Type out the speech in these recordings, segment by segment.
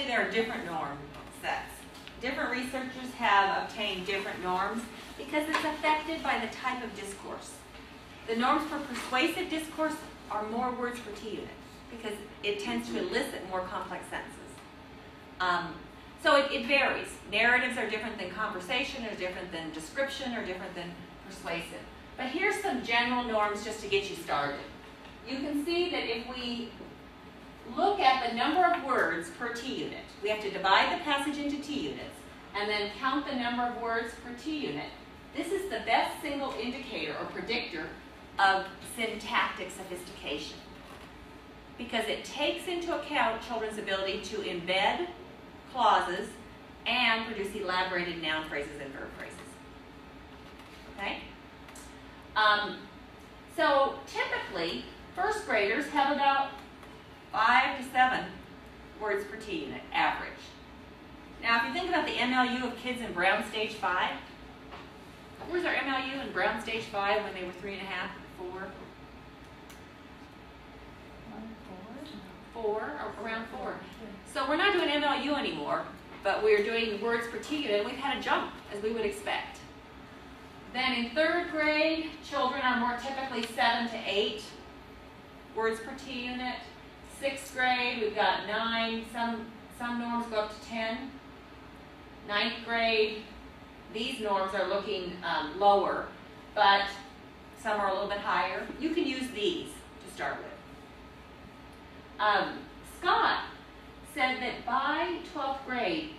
Generally, there are different norm sets. Different researchers have obtained different norms because it's affected by the type of discourse. The norms for persuasive discourse are more words per T-unit because it tends to elicit more complex sentences. So it varies. Narratives are different than conversation, or different than description, or different than persuasive. But here's some general norms just to get you started. You can see that if we look at the number of words per T-unit, we have to divide the passage into T-units and then count the number of words per T-unit. This is the best single indicator or predictor of syntactic sophistication because it takes into account children's ability to embed clauses and produce elaborated noun phrases and verb phrases. Okay? So typically, first graders have about 5 to 7 words per T-unit, average. Now, if you think about the MLU of kids in Brown Stage 5, where's our MLU in Brown Stage 5 when they were 3 and a half, 4? 4, or around 4. So we're not doing MLU anymore, but we're doing words per T-unit, and we've had a jump, as we would expect. Then in 3rd grade, children are more typically 7 to 8 words per T-unit. 6th grade, we've got 9. Some norms go up to 10. 9th grade, these norms are looking lower, but some are a little bit higher. You can use these to start with. Scott said that by 12th grade,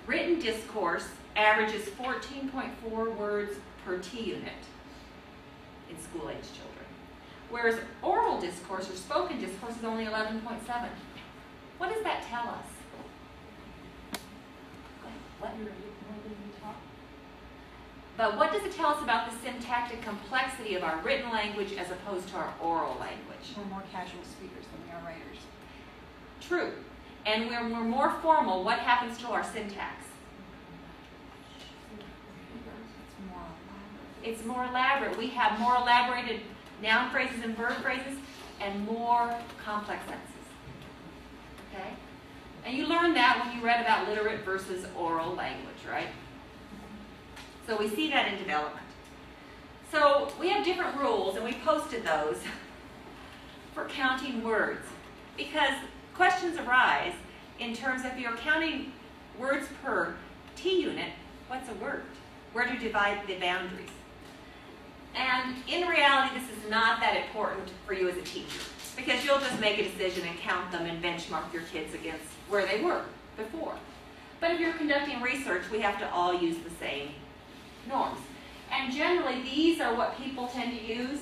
written discourse averages 14.4 words per T-unit in school-age children, whereas oral discourse or spoken discourse is only 11.7. What does that tell us? What? But what does it tell us about the syntactic complexity of our written language as opposed to our oral language? We're more casual speakers than we are writers. True. And when we're more formal, what happens to our syntax? It's more elaborate. We have more elaborated noun phrases and verb phrases and more complex sentences. Okay? And you learned that when you read about literate versus oral language, right? So we see that in development. So we have different rules, and we posted those for counting words because questions arise in terms of if you're counting words per T-unit, what's a word? Where do you divide the boundaries? And in reality, this is not that important for you as a teacher because you'll just make a decision and count them and benchmark your kids against where they were before. But if you're conducting research, we have to all use the same norms. And generally, these are what people tend to use